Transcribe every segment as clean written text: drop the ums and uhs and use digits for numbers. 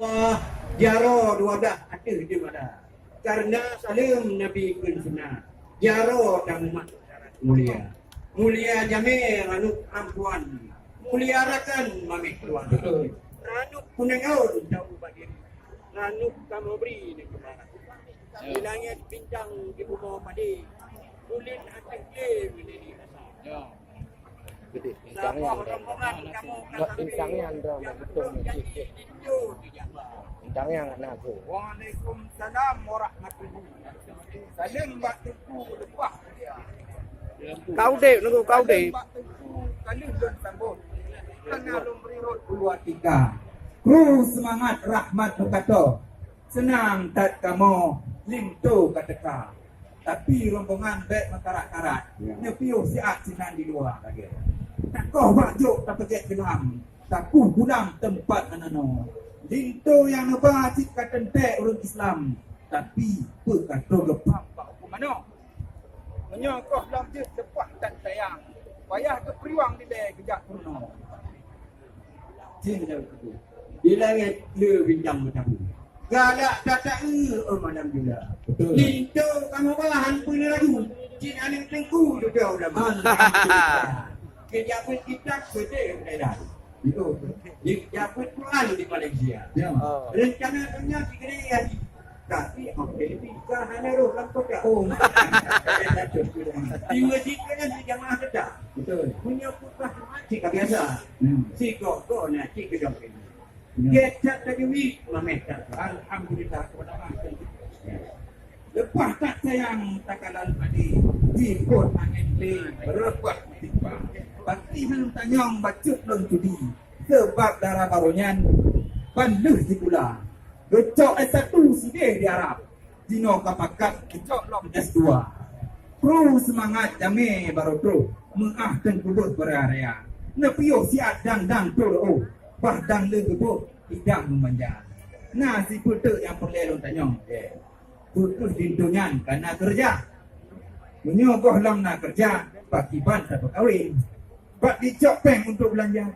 Allah jaro 12 ada je mana. Karena salim Nabi kun sunnah. Jaro dan umat mulia. Mulia jami ranuk ampuan. Mulia rakan mami tuan. Ranuk kunengaun jauh bagi. Ranuk kamu beri ni kemarin. Di langit bintang di bawah padi. Ulin hati ke ini. Ya. Gede, bincangnya bincangnya Andra betul nih. Bincangnya nggak naku. Waalaikumsalam warahmatullahi wabarakatuh. Salim batuku lepas dia. Kau dek, nunggu kau dek. Kali don sambut. Tengah lumbri rot 2 3. Kru semangat rahmat kata. Senang tak kamu lintu kata. Tapi rombongan baik makarat-karat. Nyepiu siap sinan di luar lagi. Tak kau bajuk tak pakai gelam. Tak ku gulam tempat anano. Lintu yang ngebacik kata tentek orang Islam. Tapi berkata lepam pak hukum mana? Menyokoh dalam je lepas tak sayang. Payah ke periwang di day kejap purno. Cinta itu. Di langit le bintang bertabu. Galak tak malam juga. Lintu kamu bahan pun lagu. Cik anak tengku juga udah mana. Kejapun kita sedih dah. Itu. Kejapun Quran di Malaysia. Rencana punya segera tapi okey kita hanya roh lampau dah. Oh. Di masjid kan di jamaah kita. Betul. Punya putah cik biasa. Si kok nak cik ke dok ini. Kita tajwid mameta. Alhamdulillah kepada Allah. Lepas tak sayang takalan padi. Jikut angin le berubah tiba. Pasti belum tanyong bacut long judi. Sebab darah baronyan panduh di pula. Gecok S1 sideh di Arab. Dino kapakat gecok long S2. Kru semangat jame baru tu. Mengahkan kubur berarea. Nepio siat dang tu. Bahdang le gebuk tidak memanjang. Nasi putu yang perlu tanyong. Putus dintungan karena kerja. Menyogoh lam nak kerja. Pakiban satu kahwin. Pak dicok peng untuk belanja.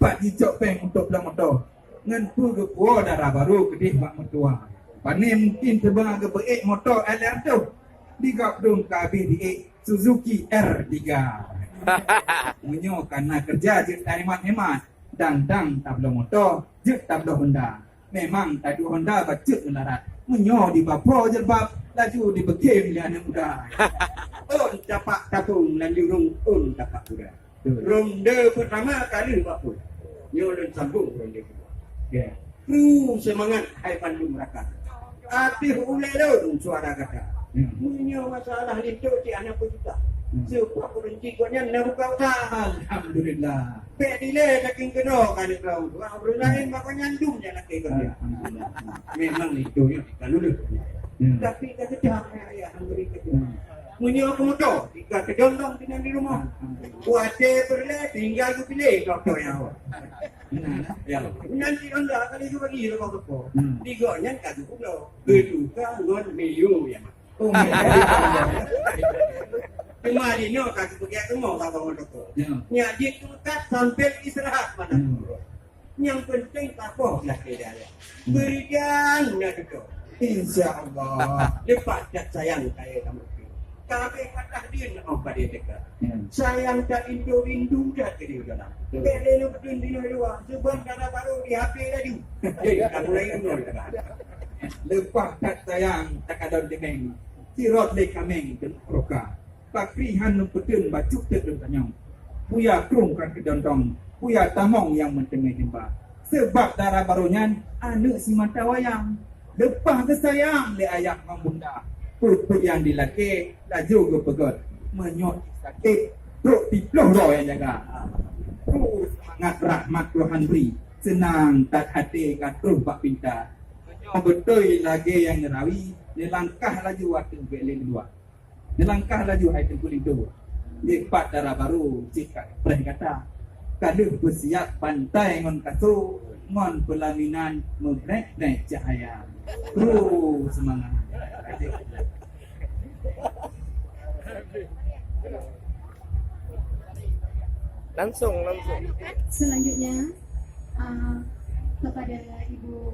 Pak dicok peng untuk belang motor. Ngentu ke kuah darah baru kedih mak mertua. Pani mungkin terbang ke beik motor LR tu. Digap dong KBDA Suzuki R3. Menyo karena kerja je hemat-hemat. Dang tak belum motor, je tak belum Honda. Memang tadi Honda bacut melarat. Menyo di bapo je bab, laju di bekim dia anak muda. On dapat tabung dan dirung on dapat muda. Ronde pertama kali bapu. Nyo dan sambung ronde kedua. Ya. Semangat hai pandu mereka. Atih ulai dong suara kata. Menyo masalah itu di anak pun juga. Sebab berhenti kau nak buka usaha. Alhamdulillah. Pek dile taking kena kan kau. Orang lain makanya nyandum je nak kau dia. Memang itu ya kalau dulu. Tapi dah sedap ayah beri kerja. Munyo aku motor, tiga kedondong tinggal di rumah. Puasa perle tinggal aku pilih doktor yang awak. Ya. Nanti anda kali juga bagi lo kau. Tiga nyan kat aku lo. Keduka ngon meyu ya. Oh. Cuma di no kasih pergi semua kalau doktor. Nya dia tukat sampai istirahat mana. Yang penting tak apa lah dia. Berikan nak doktor. Insya-Allah. Lepas tak sayang saya kamu. Tapi kata dia nak pada dekat. Sayang tak rindu dah ke dia dalam. Bele lu betul di luar. Sebab darah baru di HP tadi. Jadi kamu lagi nol. Lepas tak sayang tak ada dengan. Sirot le kameng dan proka. Pakrihan numpetun bacuk terus tanyong. Puya kerungkan ke dontong. Puya tamong yang mentengah jempa. Sebab darah barunya anak si mata wayang. Lepas kesayang le ayah membunda. Putut yang dilaki laju ke pegot. Menyot sakit. Truk tiploh roh yang jaga. Terus semangat rahmat Tuhan beri. Senang tak hati katuh bak pinta. Menyot betul lagi yang ngerawi. Dia langkah laju waktu belin dua. Nelangkah laju hai tengku lidu. Lepas darah baru jika pernah kata. Kaduh bersiap pantai ngon kasu. Ngon pelaminan mebrek-brek cahaya. Terus semangat. Langsung. Selanjutnya kepada Ibu